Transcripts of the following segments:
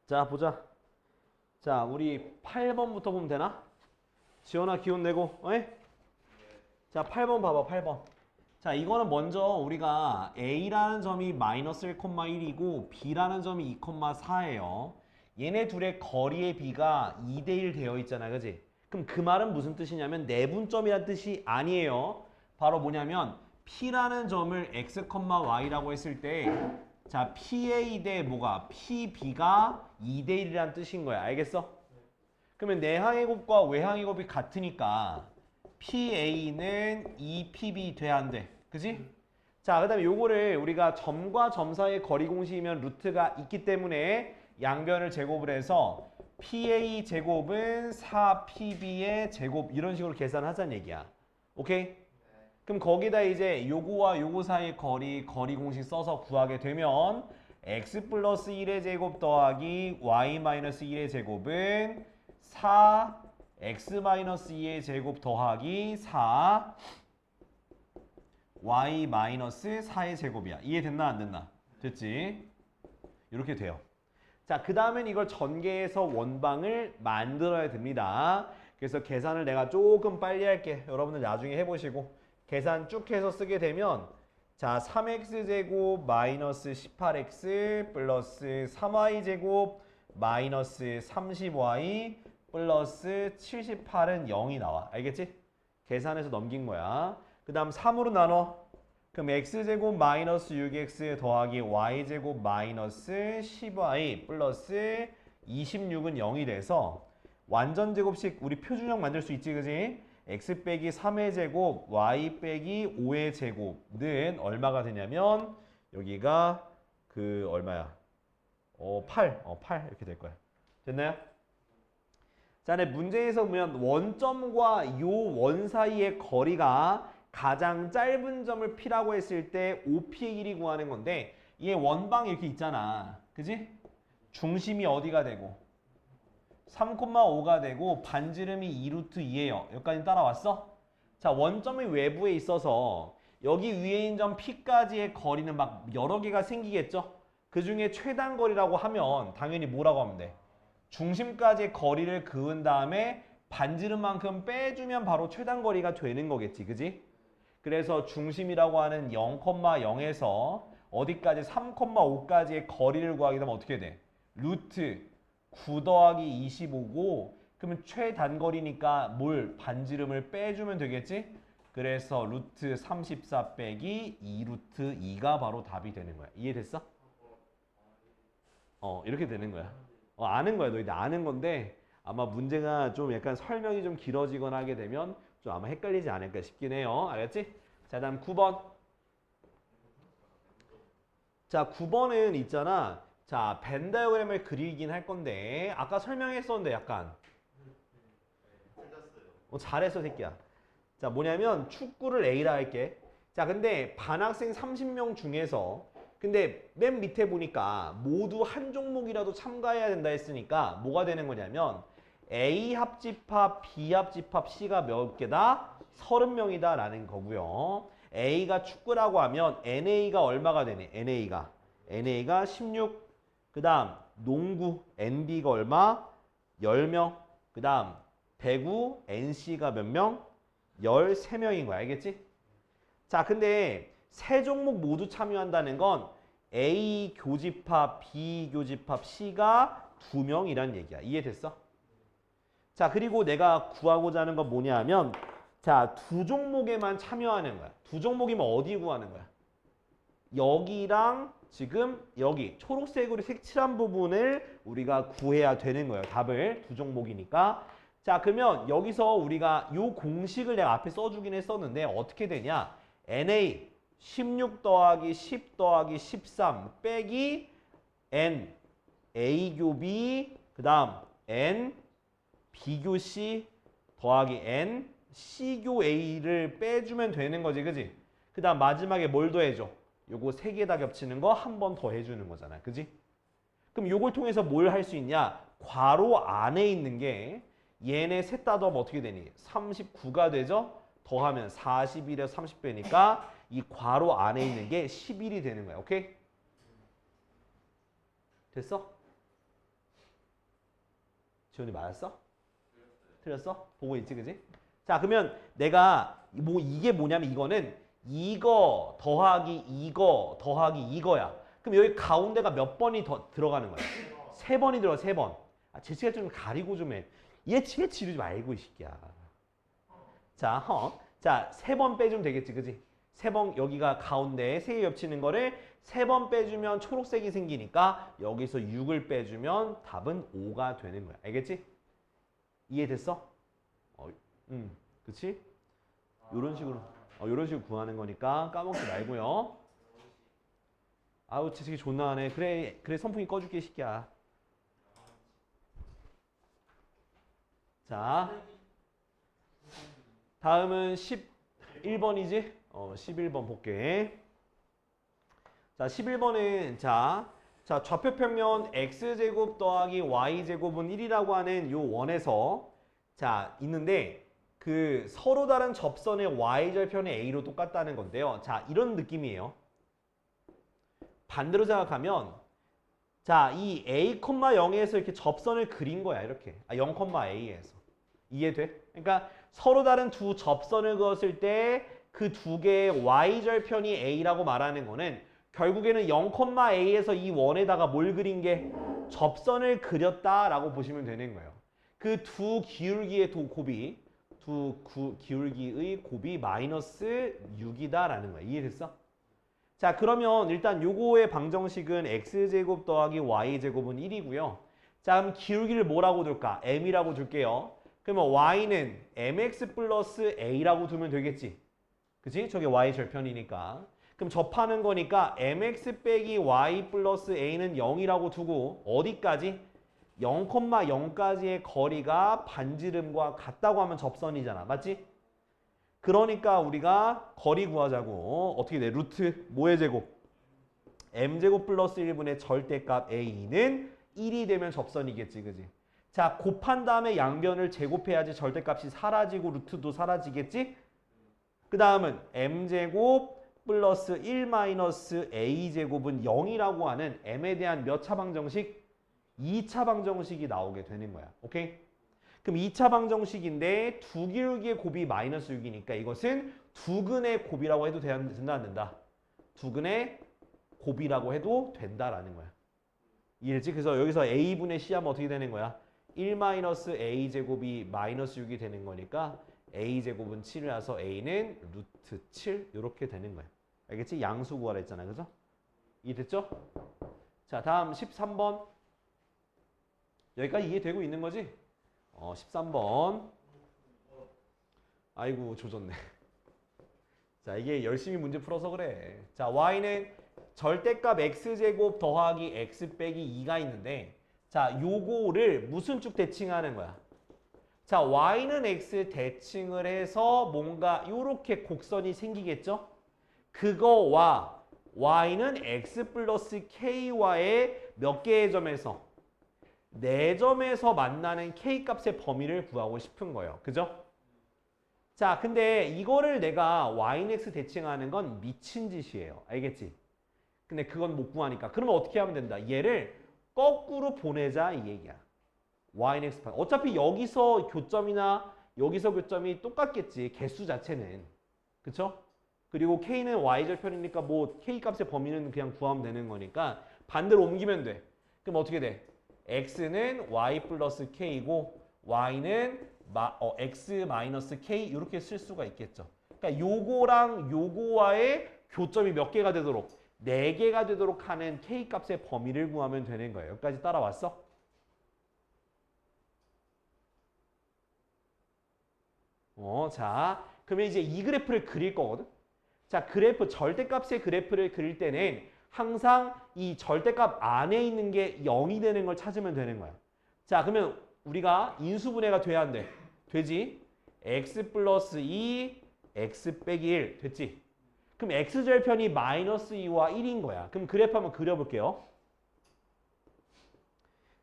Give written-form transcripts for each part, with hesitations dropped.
자, 보자. 자, 우리 8번부터 보면 되나? 지원아 기운 내고, 어이? 자, 8번 봐봐, 8번. 자, 이거는 먼저 우리가 A라는 점이 마이너스 1,1이고 B라는 점이 2,4예요. 얘네 둘의 거리의 B가 2대1 되어 있잖아, 그지? 그럼 그 말은 무슨 뜻이냐면 내분점이란 뜻이 아니에요. 바로 뭐냐면 P라는 점을 X, Y라고 했을 때 자, PA 대 뭐가? PB가 2대1이란 뜻인 거야. 알겠어? 그러면 내항의 곱과 외항의 곱이 같으니까 PA는 2PB 돼야 안 돼. 그지? 자, 그 다음에 요거를 우리가 점과 점 사이의 거리 공식이면 루트가 있기 때문에 양변을 제곱을 해서 PA 제곱은 4PB의 제곱 이런 식으로 계산하자는 얘기야. 오케이? 그럼 거기다 이제 요거와 요거 사이의 거리 공식 써서 구하게 되면 x 플러스 1의 제곱 더하기 y 마이너스 1의 제곱은 4 x 마이너스 2의 제곱 더하기 4 y 마이너스 4의 제곱이야. 이해됐나 안 됐나? 됐지? 이렇게 돼요. 자, 그 다음엔 이걸 전개해서 원방을 만들어야 됩니다. 그래서 계산을 내가 조금 빨리 할게. 여러분들 나중에 해보시고 계산 쭉 해서 쓰게 되면 자, 3x제곱 마이너스 18x 플러스 3y제곱 마이너스 30y 플러스 78은 0이 나와. 알겠지? 계산해서 넘긴 거야. 그 다음 3으로 나눠. 그럼 x제곱 마이너스 6x 더하기 y제곱 마이너스 10y 플러스 26은 0이 돼서 완전 제곱식 우리 표준형 만들 수 있지, 그지? x 빼기 3의 제곱, y 빼기 5의 제곱은 얼마가 되냐면 여기가 그 얼마야? 8. 8 이렇게 될 거야. 됐나요? 자, 네, 문제에서 보면 원점과 요 원 사이의 거리가 가장 짧은 점을 P라고 했을 때 OP의 길이 구하는 건데 얘 원방이 이렇게 있잖아. 그지? 중심이 어디가 되고 3,5가 되고 반지름이 2루트 2예요. 여기까지 따라왔어? 자, 원점이 외부에 있어서 여기 위에 있는 점 P까지의 거리는 막 여러 개가 생기겠죠? 그 중에 최단 거리라고 하면 당연히 뭐라고 하면 돼? 중심까지의 거리를 그은 다음에 반지름만큼 빼주면 바로 최단 거리가 되는 거겠지, 그지? 그래서 중심이라고 하는 0,0에서 어디까지 3,5까지의 거리를 구하게 되면 어떻게 돼? 루트 9 더하기 25고 그러면 최단거리니까 뭘 반지름을 빼주면 되겠지? 그래서 루트 34 빼기 2루트 2가 바로 답이 되는 거야. 이해됐어? 이렇게 되는 거야. 아는 거야. 너희들 아는 건데 아마 문제가 좀 약간 설명이 좀 길어지거나 하게 되면 좀 아마 헷갈리지 않을까 싶긴 해요. 알겠지? 자, 다음 9번. 자, 9번은 있잖아. 자, 벤 다이어그램을 그리긴 할 건데 아까 설명했었는데 약간 잘했어, 새끼야. 자, 뭐냐면 축구를 A라 할게. 자, 근데 반학생 30명 중에서 근데 맨 밑에 보니까 모두 한 종목이라도 참가해야 된다 했으니까 뭐가 되는 거냐면 A 합집합, B 합집합, C가 몇 개다? 30명이다 라는 거고요. A가 축구라고 하면 NA가 얼마가 되니? NA가 16. 그 다음 농구 NB가 얼마? 10명. 그 다음 배구 NC가 몇 명? 13명인 거야. 알겠지? 자, 근데 세 종목 모두 참여한다는 건 A 교집합, B 교집합, C가 2명이란 얘기야. 이해됐어? 자, 그리고 내가 구하고자 하는 건 뭐냐 하면 자, 두 종목에만 참여하는 거야. 두 종목이면 어디 구하는 거야? 여기랑 지금 여기 초록색으로 색칠한 부분을 우리가 구해야 되는 거예요. 답을 두 종목이니까. 자, 그러면 여기서 우리가 요 공식을 내가 앞에 써주긴 했었는데 어떻게 되냐? NA 16 더하기 10 더하기 13 빼기 N A교 B 그 다음 N B교 C 더하기 N C교 A를 빼주면 되는 거지, 그지? 그 다음 마지막에 뭘 더해줘? 요거 세 개 다 겹치는 거 한 번 더 해주는 거잖아, 그지? 그럼 요걸 통해서 뭘 할 수 있냐? 괄호 안에 있는 게 얘네 셋 다 더하면 어떻게 되니? 39가 되죠? 더하면 41에서 30배니까 이 괄호 안에 있는 게 11이 되는 거야. 오케이? 됐어? 지원이 맞았어? 틀렸어? 보고 있지, 그지? 자, 그러면 내가 뭐 이게 뭐냐면 이거는 이거 더하기 이거야. 그럼 여기 가운데가 몇 번이 더 들어가는 거야? 세 번이 들어가, 세 번. 아, 제치가 좀 가리고 좀 해. 얘 지르지 말고, 이 새끼야. 자, 자, 세 번 빼주면 되겠지, 그지? 세 번 여기가 가운데 세 개 겹치는 거를 세 번 빼주면 초록색이 생기니까 여기서 6을 빼주면 답은 5가 되는 거야. 알겠지? 이해됐어? 그치? 요런 식으로 구하는 거니까 까먹지 말고요. 아우, 저 새끼 존나 하네. 그래, 선풍기 꺼줄게, 이 새끼야. 자, 다음은 11번이지? 11번 볼게. 자, 11번은 자, 좌표평면 x제곱 더하기 y제곱은 1이라고 하는 요 원에서 자, 있는데 그 서로 다른 접선의 y절편이 a로 똑같다는 건데요. 자, 이런 느낌이에요. 반대로 생각하면 자, 이 a, 0에서 이렇게 접선을 그린 거야. 이렇게. 0,a에서. 이해돼? 그러니까 서로 다른 두 접선을 그었을 때 그 두 개의 y절편이 a라고 말하는 거는 결국에는 0,a에서 이 원에다가 뭘 그린 게 접선을 그렸다라고 보시면 되는 거예요. 그 두 기울기의 곱이 기울기의 곱이 마이너스 6이다라는 거야. 이해됐어? 자, 그러면 일단 요거의 방정식은 x제곱 더하기 y제곱은 1이고요. 자, 그럼 기울기를 뭐라고 둘까? m이라고 둘게요. 그러면 y는 mx 플러스 a라고 두면 되겠지. 그치? 저게 y절편이니까. 그럼 접하는 거니까 mx 빼기 y 플러스 a는 0이라고 두고 어디까지? 0,0까지의 거리가 반지름과 같다고 하면 접선이잖아. 맞지? 그러니까 우리가 거리 구하자고 어떻게 돼? 루트 뭐의 제곱? m제곱 플러스 1분의 절대값 a는 1이 되면 접선이겠지. 그지? 자, 곱한 다음에 양변을 제곱해야지 절대값이 사라지고 루트도 사라지겠지? 그 다음은 m제곱 플러스 1 마이너스 a제곱은 0이라고 하는 m에 대한 몇 차 방정식? 2차 방정식이 나오게 되는 거야. 오케이? 그럼 2차 방정식인데 두 기울기의 곱이 마이너스 6이니까 이것은 두근의 곱이라고 해도 된다 안 된다? 두근의 곱이라고 해도 된다라는 거야. 이해했지? 그래서 여기서 a분의 c 하면 어떻게 되는 거야? 1 마이너스 a제곱이 마이너스 6이 되는 거니까 a제곱은 7이라서 a는 루트 7 이렇게 되는 거야. 알겠지? 양수 구하라 했잖아. 그죠? 이해됐죠? 자, 다음 13번. 여기까지 이해되고 있는 거지? 13번. 아이고, 조졌네. 자, 이게 열심히 문제 풀어서 그래. 자, y는 절대값 x제곱 더하기 x 빼기 2가 있는데 자, 요거를 무슨 쭉 대칭하는 거야? 자, y는 x 대칭을 해서 뭔가 요렇게 곡선이 생기겠죠? 그거와 y는 x 플러스 k와의 몇 개의 점에서? 4점에서 만나는 k값의 범위를 구하고 싶은 거예요. 그죠? 자, 근데 이거를 내가 y는 x 대칭하는 건 미친 짓이에요. 알겠지? 근데 그건 못 구하니까. 그러면 어떻게 하면 된다? 얘를 거꾸로 보내자 이 얘기야. y는 x판. 어차피 여기서 교점이나 여기서 교점이 똑같겠지. 개수 자체는. 그쵸? 그리고 k는 y절편이니까 뭐 k 값의 범위는 그냥 구하면 되는 거니까 반대로 옮기면 돼. 그럼 어떻게 돼? x는 y 플러스 k이고 y는 x 마이너스 k 이렇게 쓸 수가 있겠죠. 그러니까 요거랑 요거와의 교점이 몇 개가 되도록 4개가 되도록 하는 k 값의 범위를 구하면 되는 거예요. 여기까지 따라왔어? 자, 그러면 이제 이 그래프를 그릴 거거든. 자, 그래프 절대값의 그래프를 그릴 때는 항상 이 절대값 안에 있는 게 0이 되는 걸 찾으면 되는 거야. 자, 그러면 우리가 인수분해가 돼야 안 돼? 되지? x 플러스 2, x 빼기 1 됐지? 그럼 x절편이 마이너스 2와 1인 거야. 그럼 그래프 한번 그려볼게요.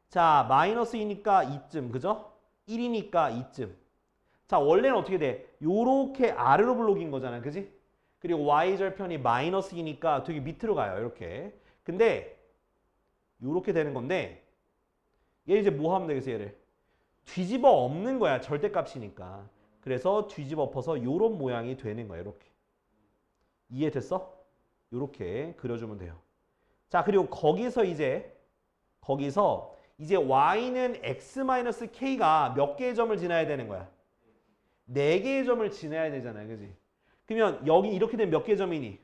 자, 마이너스 2니까 2쯤, 그죠? 1이니까 2쯤. 자, 원래는 어떻게 돼? 요렇게 아래로 블록인 거잖아, 그지? 그리고 y절편이 마이너스 2니까 되게 밑으로 가요, 이렇게. 근데 요렇게 되는 건데 얘 이제 뭐 하면 되겠어, 얘를? 뒤집어 엎는 거야. 절대값이니까. 그래서 뒤집어 엎어서 요런 모양이 되는 거야. 이렇게. 이해됐어? 요렇게 그려주면 돼요. 자, 그리고 거기서 이제 y는 x-k가 몇 개의 점을 지나야 되는 거야? 4개의 점을 지나야 되잖아요. 그지? 그러면 여기 이렇게 되면 몇 개의 점이니?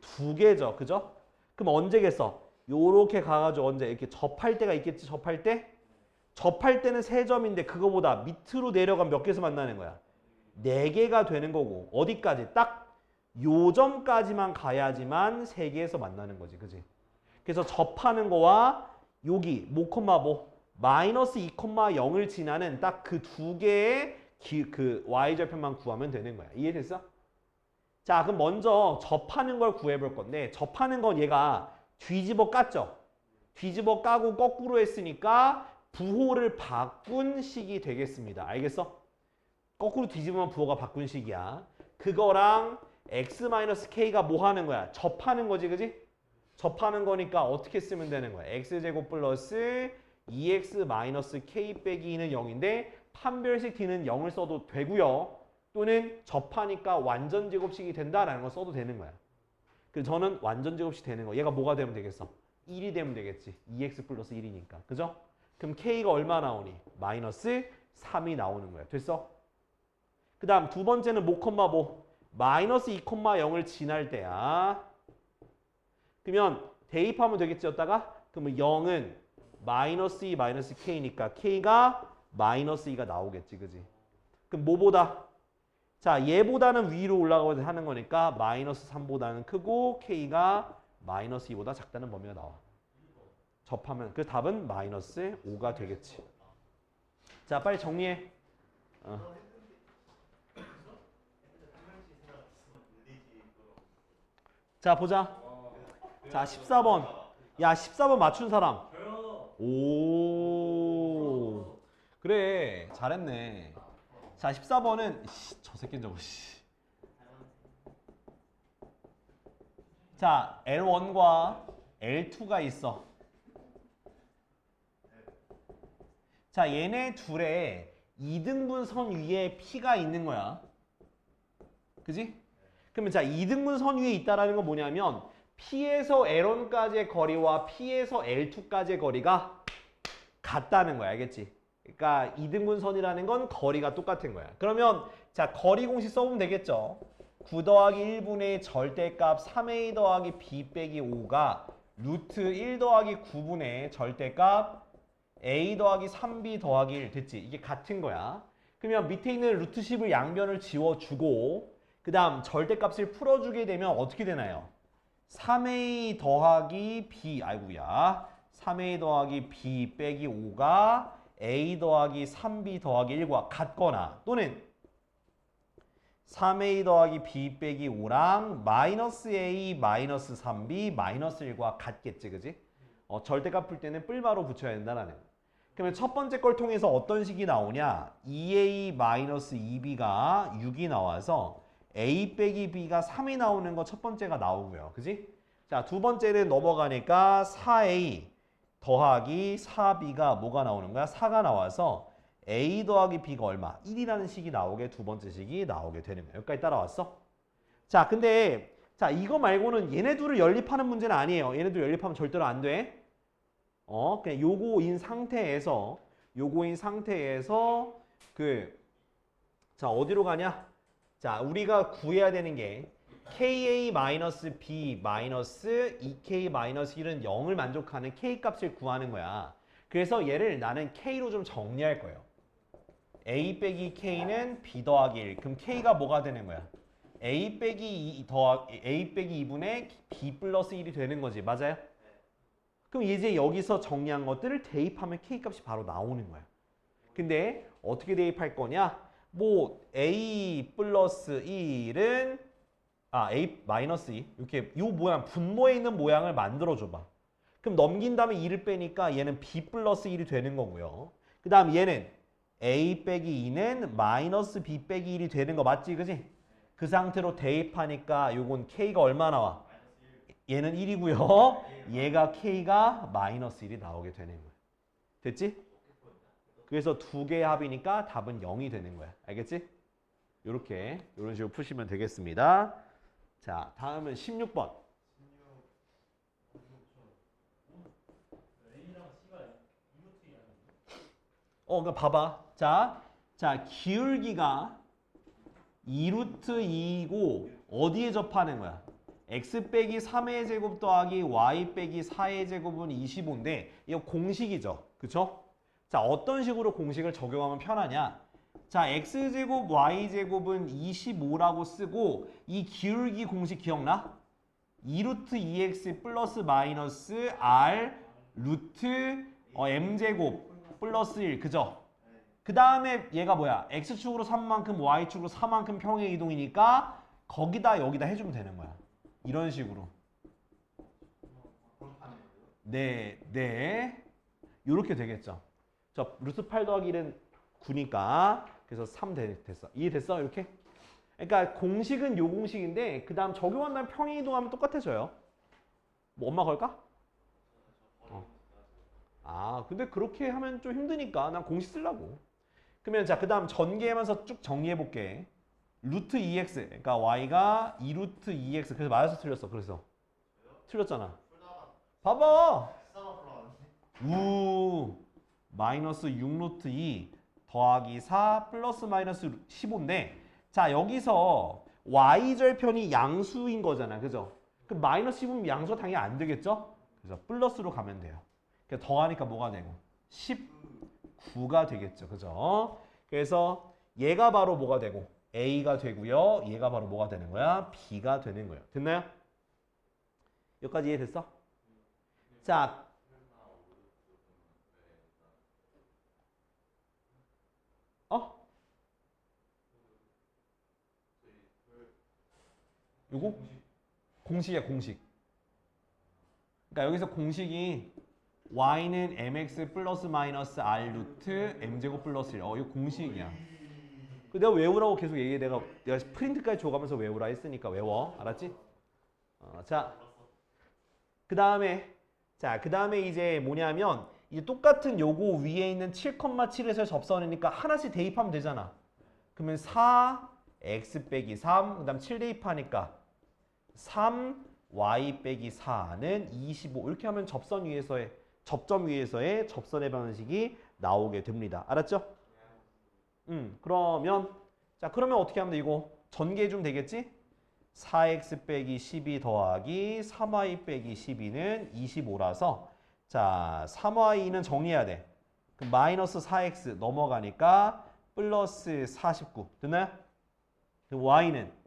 2개죠. 그죠? 그럼 언제겠어? 요렇게 가가지고 언제 이렇게 접할 때가 있겠지. 접할 때? 접할 때는 3점인데 그거보다 밑으로 내려가면 몇 개에서 만나는 거야? 4개가 되는 거고 어디까지? 딱 요 점까지만 가야지만 3개에서 만나는 거지. 그지? 그래서 접하는 거와 여기 뭐, 마이너스 2,0을 지나는 딱 그 2개의 그 y절편만 구하면 되는 거야. 이해됐어? 자, 그럼 먼저 접하는 걸 구해볼 건데 접하는 건 얘가 뒤집어 깠죠? 뒤집어 까고 거꾸로 했으니까 부호를 바꾼 식이 되겠습니다. 알겠어? 거꾸로 뒤집으면 부호가 바꾼 식이야. 그거랑 x-k가 뭐 하는 거야? 접하는 거지, 그지? 접하는 거니까 어떻게 쓰면 되는 거야? x제곱 플러스 2x-k 빼기 2는 0인데 판별식 d는 0을 써도 되고요. 또는 접하니까 완전 제곱식이 된다라는 거 써도 되는 거야. 그래서 저는 완전 제곱식 되는 거. 얘가 뭐가 되면 되겠어? 1이 되면 되겠지. 2x 플러스 1이니까. 그죠? 그럼 k가 얼마 나오니? 마이너스 3이 나오는 거야. 됐어? 그 다음 두 번째는 뭐, 마이너스 2,0을 지날 때야. 그러면 대입하면 되겠지, 였다가? 그러면 0은 마이너스 2 마이너스 k니까 k가 마이너스 2가 나오겠지, 그지? 그럼 뭐보다? 자, 얘보다는 위로 올라가고 하는 거니까 마이너스 3보다는 크고 k가 마이너스 2보다 작다는 범위가 나와. 접하면 그 답은 마이너스 5가 되겠지. 자, 빨리 정리해. 자, 보자. 자, 14번. 야, 14번 맞춘 사람. 오. 그래, 잘했네. 자, 14번은 저 새끼는 저거 자, L1과 L2가 있어. 자, 얘네 둘의 2등분 선 위에 P가 있는 거야. 그지? 그러면 자, 2등분 선 위에 있다라는 건 뭐냐면 P에서 L1까지의 거리와 P에서 L2까지의 거리가 같다는 거야. 알겠지? 그러니까 2등분 선이라는 건 거리가 똑같은 거야. 그러면 자, 거리 공식 써보면 되겠죠. 9 더하기 1분의 절대값 3a 더하기 b 빼기 5가 루트 1 더하기 9분의 절대값 a 더하기 3b 더하기 1 됐지? 이게 같은 거야. 그러면 밑에 있는 루트 10을 양변을 지워주고 그 다음 절대값을 풀어주게 되면 어떻게 되나요? 3a 더하기 b, 아이고야. 3a 더하기 b 빼기 5가 a 더하기 3b 더하기 1과 같거나 또는 3a 더하기 b 빼기 5랑 마이너스 a 마이너스 3b 마이너스 1과 같겠지, 그지? 절대값 풀 때는 뿔바로 붙여야 된다는. 그러면 첫 번째 걸 통해서 어떤 식이 나오냐? 2a 마이너스 2b가 6이 나와서 a 빼기 b가 3이 나오는 거 첫 번째가 나오고요. 그지? 자, 두 번째는 넘어가니까 4a 더하기 4b가 뭐가 나오는 거야? 4가 나와서 a 더하기 b가 얼마? 1이라는 식이 나오게 두 번째 식이 나오게 되는 거야. 여기까지 따라왔어? 자, 근데 자, 이거 말고는 얘네 둘을 연립하는 문제는 아니에요. 얘네 둘 연립하면 절대로 안 돼. 그냥 요거인 상태에서 자, 어디로 가냐? 자, 우리가 구해야 되는 게 ka-b 2k-1은 0을 만족하는 k 값을 구하는 거야. 그래서 얘를 나는 k로 좀 정리할 거예요. a 빼기 k는 b 더하기 1. 그럼 k가 뭐가 되는 거야? a 빼기 2분의 b 플러스 1이 되는 거지. 맞아요? 그럼 이제 여기서 정리한 것들을 대입하면 k 값이 바로 나오는 거야. 근데 어떻게 대입할 거냐? 뭐 a 플러스 1은 a 마이너스 2 이렇게 요 모양 분모에 있는 모양을 만들어 줘봐. 그럼 넘긴 다음에 2를 빼니까 얘는 b 플러스 1이 되는 거고요. 그 다음 얘는 a 빼기 2는 마이너스 b 빼기 1이 되는 거 맞지? 그지? 그 상태로 대입하니까 요건 k가 얼마 나와? 얘는 1이고요. 얘가 k가 마이너스 1이 나오게 되는 거야. 됐지? 그래서 두 개의 합이니까 답은 0이 되는 거야. 알겠지? 요렇게 요런 식으로 푸시면 되겠습니다. 자, 다음은 16번. 그러니까 봐봐. 자, 기울기가 2루트 2이고 어디에 접하는 거야? x 빼기 3의 제곱 더하기 y 빼기 4의 제곱은 25인데 이거 공식이죠. 그쵸? 자, 어떤 식으로 공식을 적용하면 편하냐? 자, x제곱 y제곱은 25라고 쓰고 이 기울기 공식 기억나? 2루트 2x 플러스 마이너스 r 루트 m제곱 플러스 1 그죠? 그 다음에 얘가 뭐야? x축으로 3만큼 y축으로 4만큼 평행 이동이니까 거기다 여기다 해주면 되는 거야. 이런 식으로. 네. 요렇게 되겠죠. 저 루트 8 더하기 1은 9니까 그래서 3 됐어. 이해됐어? 이렇게? 그러니까 공식은 요 공식인데 그 다음 적용한다면 평행 이동하면 똑같아져요. 뭐 엄마 걸까? 근데 그렇게 하면 좀 힘드니까 난 공식 쓰려고. 그러면 자, 그 다음 전개하면서 쭉 정리해볼게. 루트 2x, 그러니까 y가 2루트 2x, 그래서 맞아서 틀렸어. 그래서 틀렸잖아. 봐봐. 마이너스 6루트 2 더하기 4 플러스 마이너스 15인데 자, 여기서 y절편이 양수인 거잖아. 그죠? 그럼 마이너스 15면 양수가 당연히 안 되겠죠? 그래서 플러스로 가면 돼요. 그러니까 더하니까 뭐가 되고? 19가 되겠죠. 그죠? 그래서 얘가 바로 뭐가 되고? A가 되고요. 얘가 바로 뭐가 되는 거야? B가 되는 거예요. 됐나요? 여기까지 이해됐어? 자, 요거? 공식이야, 공식. 그러니까 여기서 공식이 y는 mx 플러스 마이너스 r 루트 m제곱 플러스 1. 이거 공식이야. 내가 외우라고 계속 얘기해. 내가 프린트까지 줘가면서 외우라 했으니까 외워. 알았지? 자, 그 다음에 이제 뭐냐면 이제 똑같은 요거 위에 있는 7,7에서 접선이니까 하나씩 대입하면 되잖아. 그러면 4 x 빼기 3, 그 다음 7 대입하니까 3 y 빼기 4는 25. 이렇게 하면 접점 위에서의 접선의 방식이 나오게 됩니다. 알았죠? 그러면 어떻게 하면 돼? 이거 전개해 주면 되겠지? 4x 빼기 12 더하기 3y 빼기 12는 25라서 자, 3y는 정리해야 돼. 그럼 마이너스 4x 넘어가니까 플러스 49. 됐나요? 그럼 y는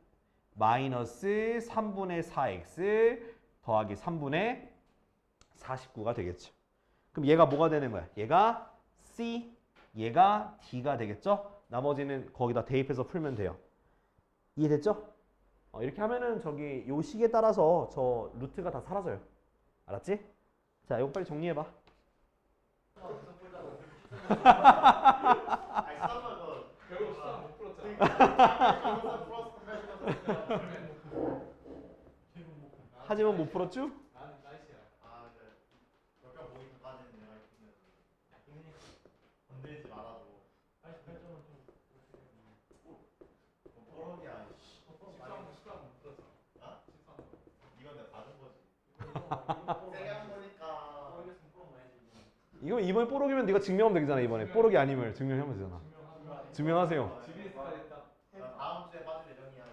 마이너스 3분의 4x 더하기 3분의 49가 되겠죠. 그럼 얘가 뭐가 되는 거야? 얘가 C, 얘가 D가 되겠죠? 나머지는 거기다 대입해서 풀면 돼요. 이해됐죠? 이렇게 하면은 저기 요 식에 따라서 저 루트가 다 사라져요. 알았지? 자, 이거 빨리 정리해봐. 결국 수학 못 풀었잖아. 하지만 못 풀었죠? 나는 나이스야. 몇명 보기까지는 내가 건들지 말아도. 나이스 8점은 좀. 뽀록이야. 수학 못 풀었잖아. 13번. 이건 내가 받은 거지. 세게 한 거니까. 모르겠으면 풀어놔야지. 이거 이번에 뽀록이면 네가 증명하면 되잖아. 이번에 뽀록이 아님을 증명하면 되잖아. 증명하세요. GBS까지 했다. 다음 주에 빠질 예정이야.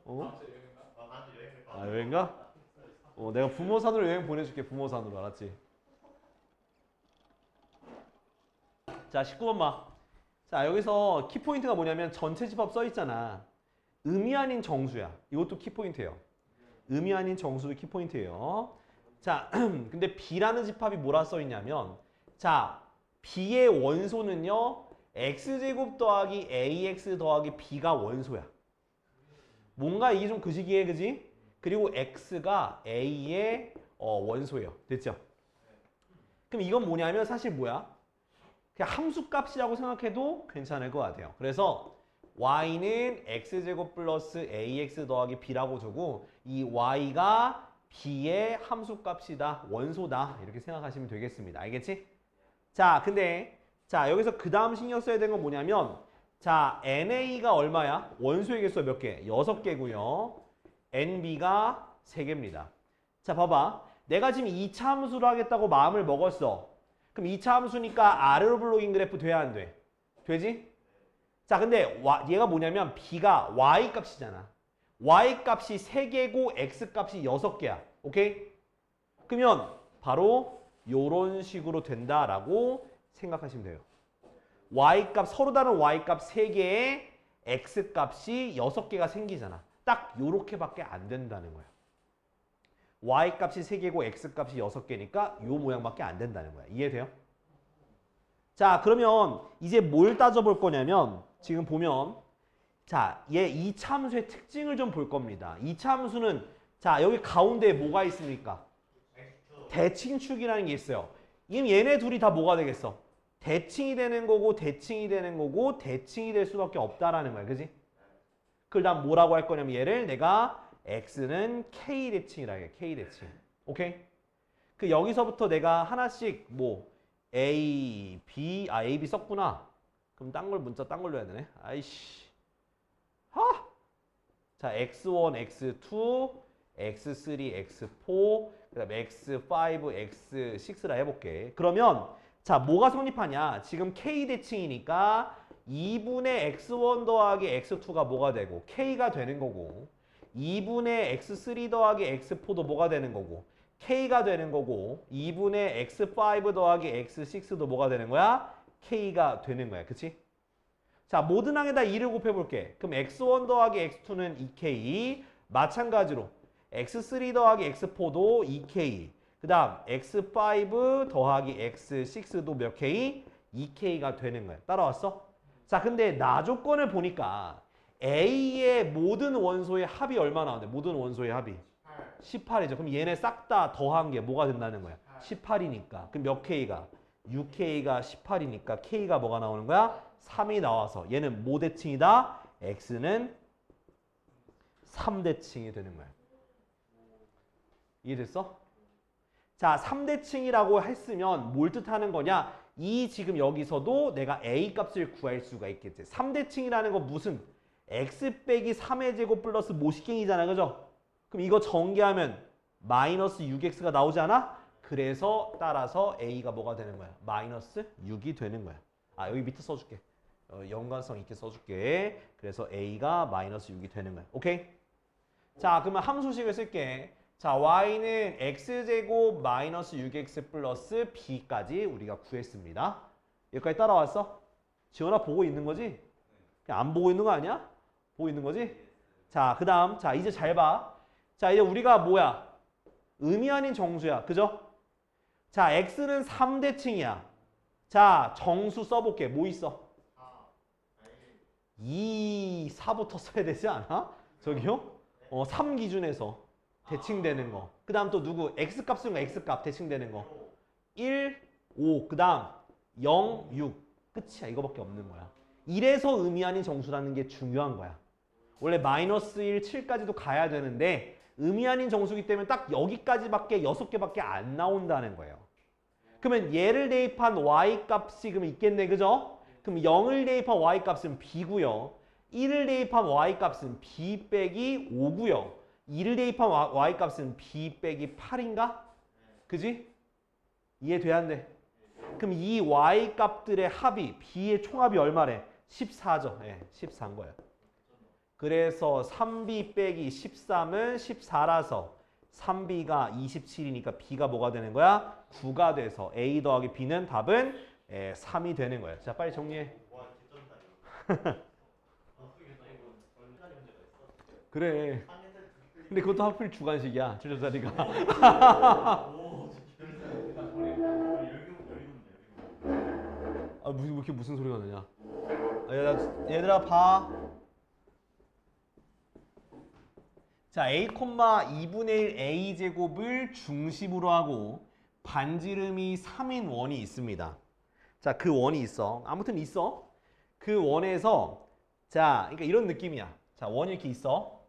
어? 다음 주 여행 갈 아, 여행가? 내가 부모산으로 여행 보내줄게. 부모산으로. 알았지? 자, 19번 봐. 자, 여기서 키포인트가 뭐냐면 전체 집합 써 있잖아. 의미 아닌 정수야. 이것도 키포인트예요. 의미 아닌 정수도 키포인트예요. 자, 근데 B라는 집합이 뭐라 써 있냐면 자, B의 원소는요. X제곱 더하기 AX 더하기 B가 원소야. 뭔가 이게 좀 그 시기에 그지? 그리고 X가 A의 원소예요. 됐죠? 그럼 이건 뭐냐면 사실 뭐야? 그냥 함수값이라고 생각해도 괜찮을 것 같아요. 그래서 Y는 X제곱 플러스 AX 더하기 B라고 두고 이 Y가 B의 함수값이다. 원소다. 이렇게 생각하시면 되겠습니다. 알겠지? 자, 근데 자, 여기서 그 다음 신경 써야 되는 건 뭐냐면 자, NA가 얼마야? 원소의 개수가 몇 개? 6개고요. NB가 3개입니다. 자, 봐봐. 내가 지금 2차 함수로 하겠다고 마음을 먹었어. 그럼 2차 함수니까 아래로 블록인 그래프 돼야 안 돼? 되지? 자, 근데 얘가 뭐냐면 B가 Y 값이잖아. Y 값이 3개고 X 값이 6개야. 오케이? 그러면 바로 요런 식으로 된다라고 생각하시면 돼요. Y 값, 서로 다른 Y 값 3개에 X 값이 6개가 생기잖아. 딱 요렇게밖에 안 된다는 거야. Y 값이 3개고 X 값이 6개니까 요 모양밖에 안 된다는 거야. 이해돼요? 자, 그러면 이제 뭘 따져볼 거냐면 지금 보면 자, 얘 이차 함수의 특징을 좀 볼 겁니다. 이차 함수는 자, 여기 가운데에 뭐가 있습니까? 대칭축이라는 게 있어요. 이미 얘네 둘이 다 뭐가 되겠어? 대칭이 되는 거고 대칭이 되는 거고 대칭이 될 수밖에 없다라는 거야. 그지? 그걸 난 뭐라고 할 거냐면 얘를 내가 X는 K 대칭이라 해. K 대칭. 오케이? 그 여기서부터 내가 하나씩 뭐 A, B, A, B 썼구나. 그럼 딴 걸 문자 딴 걸로 해야 되네. 아이씨. 하! 자, X1, X2, X3, X4, 그 다음에 X5, X6라 해볼게. 그러면 자, 뭐가 성립하냐? 지금 K 대칭이니까 2분의 X1 더하기 X2가 뭐가 되고 K가 되는 거고 2분의 X3 더하기 X4도 뭐가 되는 거고 K가 되는 거고 2분의 X5 더하기 X6도 뭐가 되는 거야? K가 되는 거야. 그치? 자, 모든 항에다 2를 곱해볼게. 그럼 X1 더하기 X2는 2K. 마찬가지로 X3 더하기 X4도 2K. 그 다음 X5 더하기 X6도 몇 K? 2K가 되는 거야. 따라왔어? 자, 근데 나 조건을 보니까 A의 모든 원소의 합이 얼마 나오는데? 모든 원소의 합이 18이죠. 그럼 얘네 싹 다 더한 게 뭐가 된다는 거야? 18이니까. 그럼 몇 K가? 6K가 18이니까 K가 뭐가 나오는 거야? 3이 나와서 얘는 뭐 대칭이다? X는 3대칭이 되는 거야. 이해됐어? 자, 3대칭이라고 했으면 뭘 뜻하는 거냐? 이 지금 여기서도 내가 A 값을 구할 수가 있겠지. 3대칭이라는 건 무슨 X 빼기 3의 제곱 플러스 모식행이잖아. 그죠? 그럼 이거 전개하면 마이너스 6X가 나오지 않아? 그래서 따라서 A가 뭐가 되는 거야? 마이너스 6이 되는 거야. 아, 여기 밑에 써줄게. 연관성 있게 써줄게. 그래서 A가 마이너스 6이 되는 거야. 오케이? 자, 그러면 함수식을 쓸게. 자, Y는 X제곱 마이너스 6X 플러스 B까지 우리가 구했습니다. 여기까지 따라왔어? 지원아 보고 있는 거지? 그냥 안 보고 있는 거 아니야? 보고 있는 거지? 자, 그 다음. 자, 이제 잘 봐. 자, 이제 우리가 뭐야? 의미 아닌 정수야. 그죠? 자, X는 3대칭이야. 자, 정수 써볼게. 뭐 있어? 2, 4부터 써야 되지 않아? 저기요? 3 기준에서 대칭되는 거. 그 다음 또 누구? X값 쓰는 거, X값 대칭되는 거. 1, 5. 그 다음 0, 6. 끝이야. 이거밖에 없는 거야. 이래서 의미 아닌 정수라는 게 중요한 거야. 원래 마이너스 1, 7까지도 가야 되는데 의미 아닌 정수기 때문에 딱 여기까지밖에 6개밖에 안 나온다는 거예요. 그러면 얘를 대입한 Y값이 그럼 있겠네. 그죠? 그럼 0을 대입한 Y값은 B고요. 1을 대입한 Y값은 B 빼기 5고요. 2를 대입한 Y값은 B 빼기 8인가? 그지? 이해돼야 안 돼? 그럼 이 Y값들의 합이 B의 총합이 얼마래? 14죠. 예, 14인 거예요. 그래서 3B 빼기 13은 14라서 3B가 27이니까 B가 뭐가 되는 거야? 9가 돼서 A 더하기 B는 답은 3이 되는 거야. 자, 빨리 정리해. 와, 개쩐다 이거. 그래. 근데 그것도 하필 주관식이야. 출제자리가. 아, 무슨 소리가 나냐? 얘들아 봐. 자, A, 2분의 1 A 제곱을 중심으로 하고 반지름이 3인 원이 있습니다. 자, 그 원이 있어. 아무튼 있어. 그 원에서 자, 그러니까 이런 느낌이야. 자, 원이 이렇게 있어.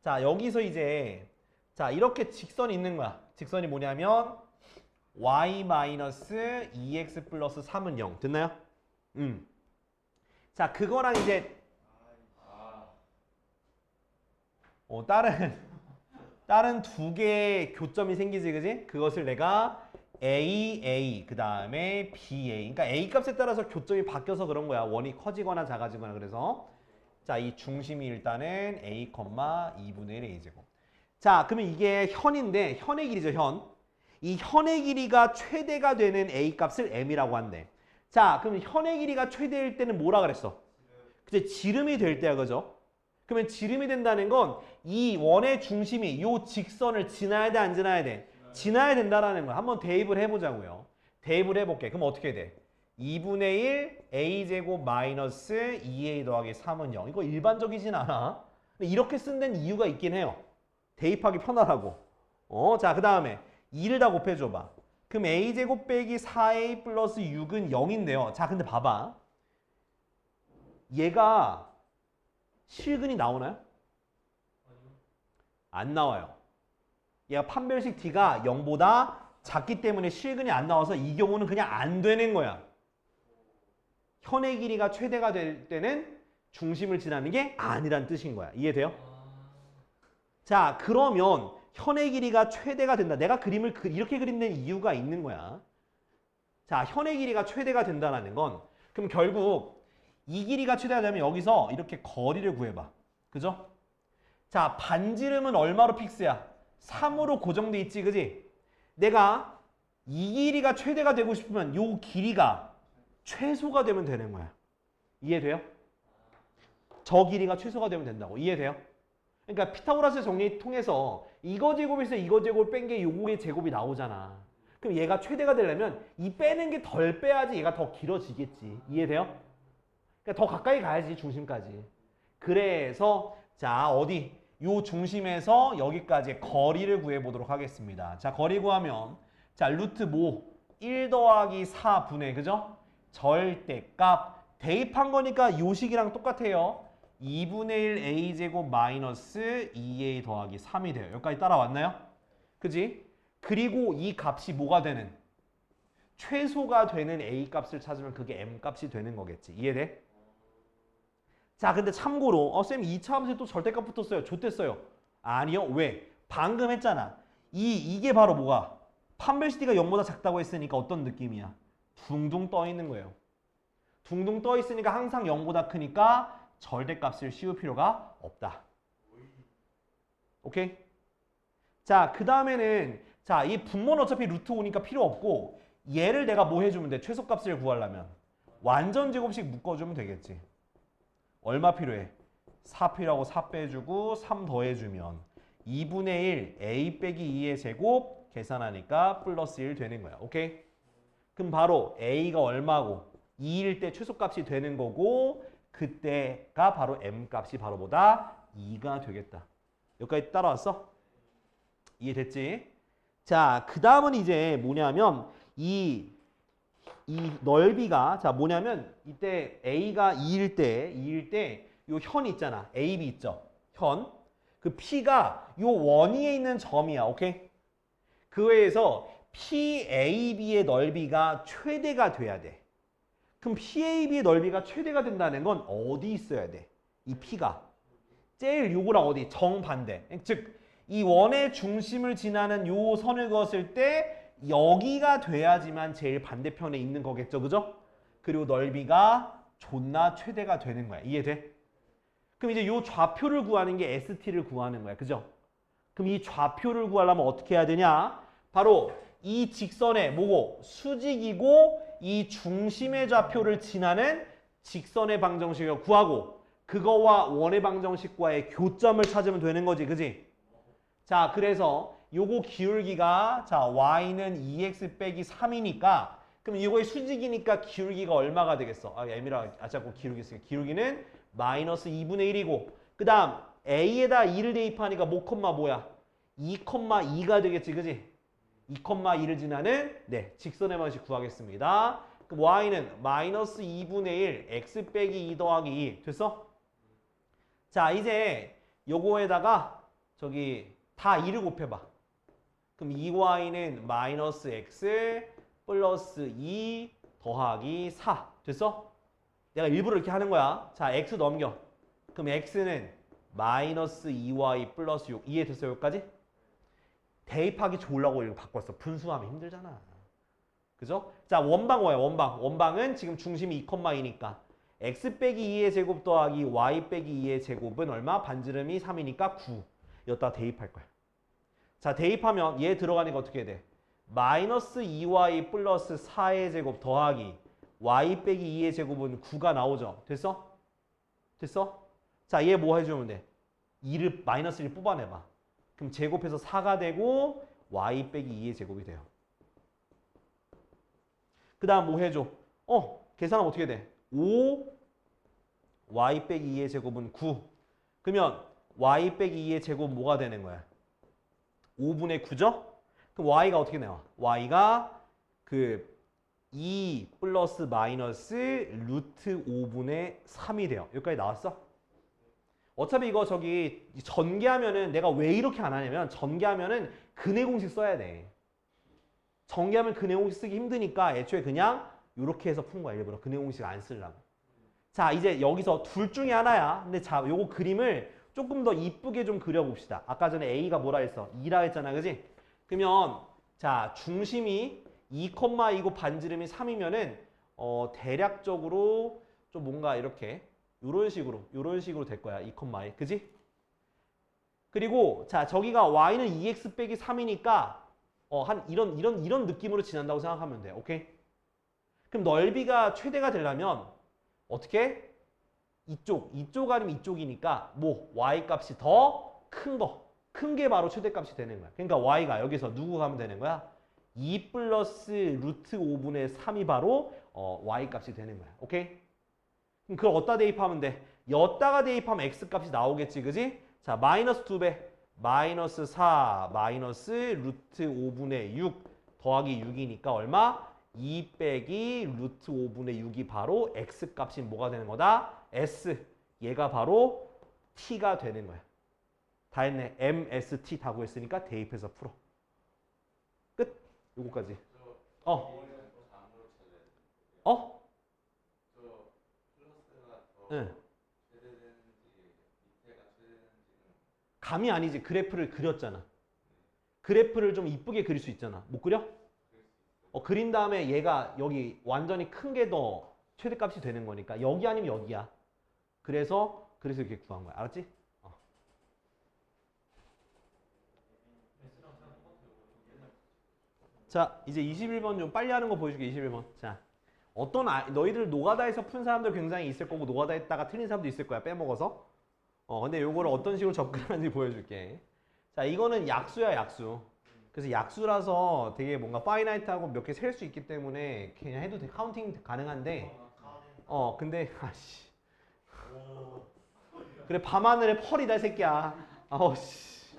자, 여기서 이제 자, 이렇게 직선이 있는 거야. 직선이 뭐냐면 y 마이너스 2x 플러스 3은 0. 됐나요? 자, 그거랑 이제 다른 두 개의 교점이 생기지, 그지? 그것을 내가 A, 그 다음에 BA. 그러니까 A 값에 따라서 교점이 바뀌어서 그런 거야. 원이 커지거나 작아지거나. 그래서 자, 이 중심이 일단은 A, 2분의 1 A제곱. 자, 그러면 이게 현인데 현의 길이죠, 현. 이 현의 길이가 최대가 되는 A 값을 M이라고 한대. 자, 그럼 현의 길이가 최대일 때는 뭐라 그랬어? 그치, 지름이 될 때야, 그죠? 그러면 지름이 된다는 건 이 원의 중심이 요 직선을 지나야 돼, 안 지나야 돼? 지나야 된다라는 거야. 한번 대입을 해보자고요. 대입을 해볼게. 그럼 어떻게 돼? 2분의 1 a제곱 마이너스 2a 더하기 3은 0. 이거 일반적이진 않아. 근데 이렇게 쓴 데는 이유가 있긴 해요. 대입하기 편하라고. 자, 그 다음에 2를 다 곱해줘봐. 그럼 a제곱 빼기 4a 플러스 6은 0인데요. 자, 근데 봐봐. 얘가 실근이 나오나요? 안 나와요. 얘가 판별식 t가 0보다 작기 때문에 실근이 안 나와서 이 경우는 그냥 안 되는 거야. 현의 길이가 최대가 될 때는 중심을 지나는 게 아니란 뜻인 거야. 이해돼요? 자, 그러면 현의 길이가 최대가 된다. 내가 그림을 이렇게 그린다는 이유가 있는 거야. 자, 현의 길이가 최대가 된다는 건 그럼 결국 이 길이가 최대가 되면 여기서 이렇게 거리를 구해봐. 그죠? 자, 반지름은 얼마로 픽스야? 3으로 고정돼 있지, 그지? 내가 이 길이가 최대가 되고 싶으면 요 길이가 최소가 되면 되는 거야. 이해돼요? 저 길이가 최소가 되면 된다고. 이해돼요? 그러니까 피타고라스 정리 통해서 이거 제곱에서 이거 제곱 뺀 게 요거의 제곱이 나오잖아. 그럼 얘가 최대가 되려면 이 빼는 게 덜 빼야지 얘가 더 길어지겠지. 이해돼요? 그러니까 더 가까이 가야지, 중심까지. 그래서 자, 어디? 요 중심에서 여기까지 거리를 구해보도록 하겠습니다. 자, 거리 구하면 자, 루트 뭐? 1 더하기 4분의, 그죠? 절대값 대입한 거니까 요 식이랑 똑같아요. 2분의 1 a제곱 마이너스 2a 더하기 3이 돼요. 여기까지 따라왔나요? 그지? 그리고 이 값이 뭐가 되는? 최소가 되는 a 값을 찾으면 그게 m 값이 되는 거겠지. 이해돼? 자, 근데 참고로 쌤 2차 함수에 또 절대값 붙었어요. 좋댔어요. 아니요. 왜? 방금 했잖아. 이게 바로 뭐가? 판별시티가 0보다 작다고 했으니까 어떤 느낌이야? 둥둥 떠 있는 거예요. 둥둥 떠 있으니까 항상 0보다 크니까 절대값을 씌울 필요가 없다. 오케이? 자, 그 다음에는 자, 이 분모는 어차피 루트 5니까 필요 없고 얘를 내가 뭐 해주면 돼? 최소값을 구하려면 완전 제곱식 묶어주면 되겠지. 얼마 필요해? 4 필요하고 4 빼주고 3 더해주면 2분의 1 a 빼기 2의 제곱 계산하니까 플러스 1 되는 거야. 오케이? 그럼 바로 a가 얼마고 2일 때 최소값이 되는 거고 그때가 바로 m 값이 바로 뭐다? 2가 되겠다. 여기까지 따라왔어? 이해됐지? 자, 그 다음은 이제 뭐냐면 이 넓이가 자 뭐냐면 이때 a가 2일 때 요 현 있잖아. AB 있죠? 현. 그 P가 요 원위에 있는 점이야. 오케이? 그 외에서 PAB의 넓이가 최대가 돼야 돼. 그럼 PAB의 넓이가 최대가 된다는 건 어디 있어야 돼? 이 P가. 제일 요거랑 어디? 정반대. 즉 이 원의 중심을 지나는 요 선을 그었을 때 여기가 돼야지만 제일 반대편에 있는 거겠죠. 그죠? 그리고 넓이가 존나 최대가 되는 거야. 이해돼? 그럼 이제 요 좌표를 구하는 게 ST를 구하는 거야. 그죠? 그럼 이 좌표를 구하려면 어떻게 해야 되냐? 바로 이 직선의 뭐고? 수직이고 이 중심의 좌표를 지나는 직선의 방정식을 구하고 그거와 원의 방정식과의 교점을 찾으면 되는 거지. 그지? 자, 그래서 요거 기울기가 자 y는 2x 빼기 3이니까 그럼 이거의 수직이니까 기울기가 얼마가 되겠어? 자꾸 기울기 쓰니까 기울기는 마이너스 2분의 1이고 그 다음 a에다 2를 대입하니까 뭐 콤마 뭐야? 2,2가 되겠지. 그지? 2,2를 지나는 직선의 방식 구하겠습니다. 그럼 y는 마이너스 2분의 1 x 빼기 2 더하기 2 됐어? 자, 이제 요거에다가 저기 다 2를 곱해봐. 그럼 2y는 마이너스 x 플러스 2 더하기 4. 됐어? 내가 일부러 이렇게 하는 거야. 자, x 넘겨. 그럼 x는 마이너스 2y 플러스 6. 이해됐어요? 여기까지? 대입하기 좋으려고 이거 바꿨어. 분수하면 힘들잖아. 그죠? 자, 원방 뭐야? 원방. 원방은 지금 중심이 2,2니까 x 빼기 2의 제곱 더하기 y 빼기 2의 제곱은 얼마? 반지름이 3이니까 9. 여기다 대입할 거야. 자, 대입하면 얘 들어가니까 어떻게 돼? 마이너스 2y 플러스 4의 제곱 더하기 y 빼기 2의 제곱은 9가 나오죠. 됐어? 됐어? 자, 얘 뭐 해주면 돼? 2를 마이너스 1 뽑아내봐. 그럼 제곱해서 4가 되고 y 빼기 2의 제곱이 돼요. 그 다음 뭐 해줘? 계산하면 어떻게 돼? 5 y 빼기 2의 제곱은 9. 그러면 y 빼기 2의 제곱 뭐가 되는 거야? 5분의 9죠? 그럼 y가 어떻게 나와? y가 그 2 플러스 마이너스 루트 5분의 3이 돼요. 여기까지 나왔어? 어차피 이거 저기 전개하면은 내가 왜 이렇게 안 하냐면 전개하면은 근해 공식 써야 돼. 전개하면 근해 공식 쓰기 힘드니까 애초에 그냥 이렇게 해서 푼 거야. 일부러 근해 공식 안 쓰려고. 자, 이제 여기서 둘 중에 하나야. 근데 자, 요거 그림을 조금 더 이쁘게 좀 그려봅시다. 아까 전에 A가 뭐라 했어? 2라 했잖아. 그지? 그러면 자, 중심이 2,2고 반지름이 3이면은 대략적으로 좀 뭔가 이렇게 요런 식으로 될 거야. 2,2. 그지? 그리고 자, 저기가 y는 2x 빼기 3이니까 한 이런 느낌으로 지난다고 생각하면 돼. 오케이? 그럼 넓이가 최대가 되려면 어떻게? 이쪽 아니면 이쪽이니까 뭐 y 값이 더 큰 게 바로 최대값이 되는 거야. 그러니까 y가 여기서 누구 가면 되는 거야? 2 플러스 루트 5분의 3이 바로 y 값이 되는 거야. 오케이? 그럼 그걸 어디다 대입하면 돼? 여기다가 대입하면 x 값이 나오겠지. 그지? 자, 마이너스 2배. 마이너스 4 마이너스 루트 5분의 6 더하기 6이니까 얼마? 2 빼기 루트 5분의 6이 바로 x 값이 뭐가 되는 거다? s. 얘가 바로 t가 되는 거야. 다 했네. mst 다 구했으니까 대입해서 풀어. 끝. 요거까지. 어? 응. 감이 아니지. 그래프를 그렸잖아. 그래프를 좀 이쁘게 그릴 수 있잖아. 못 그려? 그린 다음에 얘가 여기 완전히 큰 게 더 최대값이 되는 거니까 여기 아니면 여기야. 그래서 이렇게 구한 거야. 알았지? 자, 이제 21번 좀 빨리 하는 거 보여줄게. 21번. 자, 너희들 노가다에서 푼 사람들 굉장히 있을 거고 노가다 했다가 틀린 사람도 있을 거야. 빼먹어서. 근데 요거를 어떤 식으로 접근하는지 보여줄게. 자, 이거는 약수야, 약수. 그래서 약수라서 되게 뭔가 파이나이트하고 몇 개 셀 수 있기 때문에 그냥 해도 돼. 카운팅 가능한데. 근데 아씨. 그래, 밤하늘에 펄이다, 이 새끼야. 아우씨.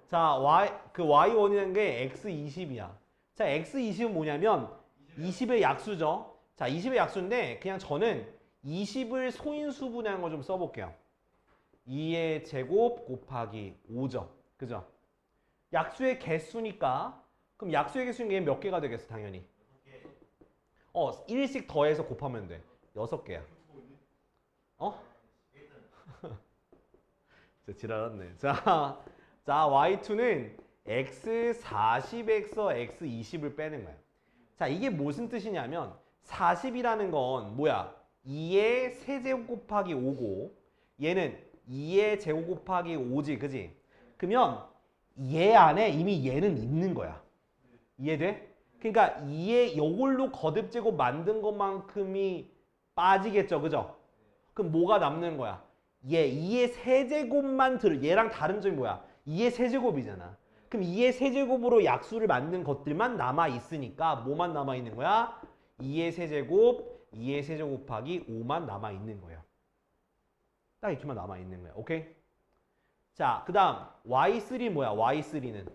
자, y1이라는 게 x20이야. 자, x20은 뭐냐면 20의 약수죠. 자, 20의 약수인데 그냥 저는 20을 소인수분해한 거 좀 써볼게요. 2의 제곱 곱하기 5죠. 그죠? 약수의 개수니까 그럼 약수의 개수는 게 몇 개가 되겠어? 당연히 1씩 더해서 곱하면 돼. 6개야. 진짜 지랄았네. 자, y2는 x40에서 x20을 빼는 거야. 자, 이게 무슨 뜻이냐면 40이라는 건 뭐야? 2의 세제곱 곱하기 5고 얘는 2의 제곱 곱하기 5지. 그지? 그러면 얘 안에 이미 얘는 있는 거야. 이해돼? 그러니까 2의 요걸로 거듭제곱 만든 것만큼이 빠지겠죠. 그죠? 그럼 뭐가 남는 거야? 2의 세제곱만 얘랑 다른 점이 뭐야? 2의 세제곱이잖아. 그럼 2의 세제곱으로 약수를 만든 것들만 남아있으니까 뭐만 남아있는 거야? 2의 세제곱, 2의 세제곱 곱하기 5만 남아있는 거예요. 딱 이렇게만 남아있는 거야. 오케이? 자, 그 다음 y3 뭐야? y3는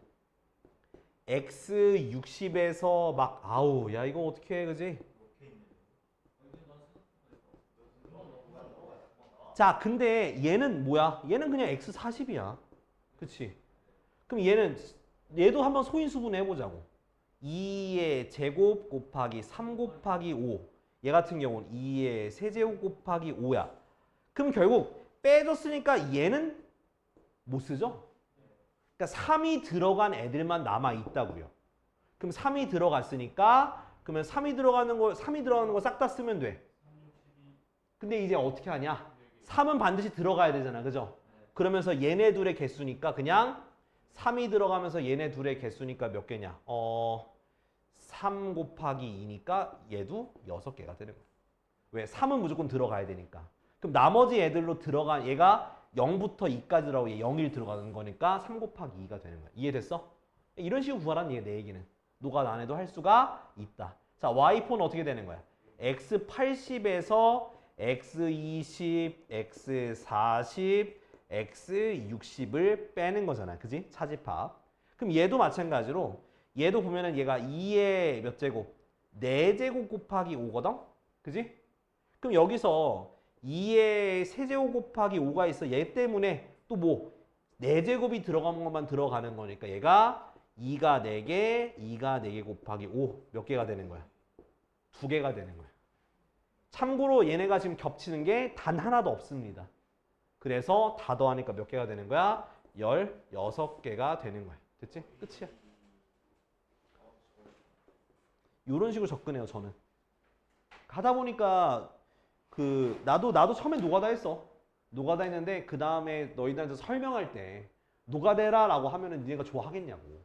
x60에서 막 아우 야 이거 어떻게 해? 그지? 자, 근데 얘는 뭐야? 얘는 그냥 x40이야. 그치? 그럼 얘는 얘도 한번 소인수분 해보자고. 2의 제곱 곱하기 3 곱하기 5. 얘 같은 경우는 2의 세제곱 곱하기 5야. 그럼 결국 빼줬으니까 얘는 못 쓰죠? 그러니까 3이 들어간 애들만 남아 있다고요. 그럼 3이 들어갔으니까 그러면 3이 들어가는 거 싹 다 쓰면 돼. 근데 이제 어떻게 하냐? 3은 반드시 들어가야 되잖아. 그죠? 그러면서 얘네 둘의 개수니까 그냥 3이 들어가면서 얘네 둘의 개수니까 몇 개냐? 3 곱하기 2니까 얘도 6개가 되는 거야. 왜? 3은 무조건 들어가야 되니까. 그럼 나머지 애들로 들어간 얘가 0부터 2까지 들어가고 얘 0, 1 들어가는 거니까 3 곱하기 2가 되는 거야. 이해됐어? 이런 식으로 구하라는 얘기야, 내 얘기는. 노가 안 해도 할 수가 있다. 자, y포는 어떻게 되는 거야? x 80에서 x 20, x 40, x 60을 빼는 거잖아. 그지? 차집합. 그럼 얘도 마찬가지로 얘도 보면은 얘가 2의 몇 제곱? 4제곱 곱하기 5거든? 그지? 그럼 여기서 2의 세제곱 곱하기 5가 있어. 얘 때문에 또 뭐? 4제곱이 들어간 것만 들어가는 거니까 얘가 2가 4개, 2가 4개 곱하기 5 몇 개가 되는 거야? 2개가 되는 거야. 참고로 얘네가 지금 겹치는 게 단 하나도 없습니다. 그래서 다 더하니까 몇 개가 되는 거야? 16개가 되는 거야. 됐지? 끝이야. 이런 식으로 접근해요, 저는. 가다 보니까 나도 처음에 노가다 했어. 노가다 했는데 그 다음에 너희들한테 설명할 때 노가다라고 하면은 니네가 좋아하겠냐고.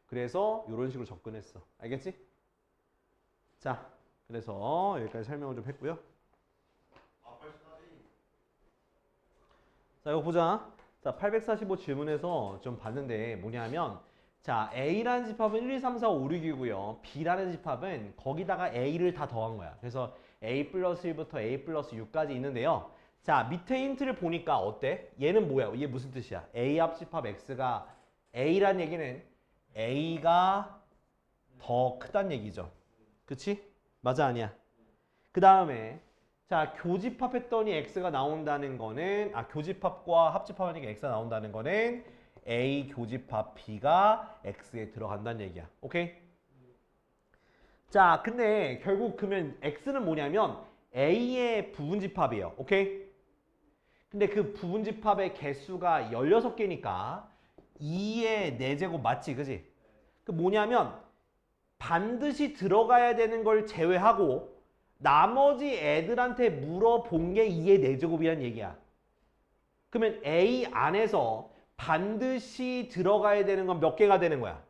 그래서 이런 식으로 접근했어. 알겠지? 자, 그래서 여기까지 설명을 좀 했고요. 자, 이거 보자. 자, 845 질문에서 좀 봤는데 뭐냐면 자, A라는 집합은 1, 2, 3, 4, 5, 6이고요. B라는 집합은 거기다가 A를 다 더한 거야. 그래서 A 플러스 1부터 A 플러스 6까지 있는데요. 자, 밑에 힌트를 보니까 어때? 얘는 뭐야? 얘 무슨 뜻이야? A 합집합 X가 A란 얘기는 A가 더 크단 얘기죠. 그치? 맞아, 아니야? 그 다음에 자, 교집합했더니 X가 나온다는 거는 교집합과 합집합하니까 X가 나온다는 거는 A 교집합 B가 X에 들어간다는 얘기야. 오케이? 자, 근데 결국 그러면 X는 뭐냐면 A의 부분집합이에요. 오케이? 근데 그 부분집합의 개수가 16개니까 2의 4제곱 맞지? 그지? 그 뭐냐면 반드시 들어가야 되는 걸 제외하고 나머지 애들한테 물어본 게 2의 4제곱이란 얘기야. 그러면 A 안에서 반드시 들어가야 되는 건 몇 개가 되는 거야?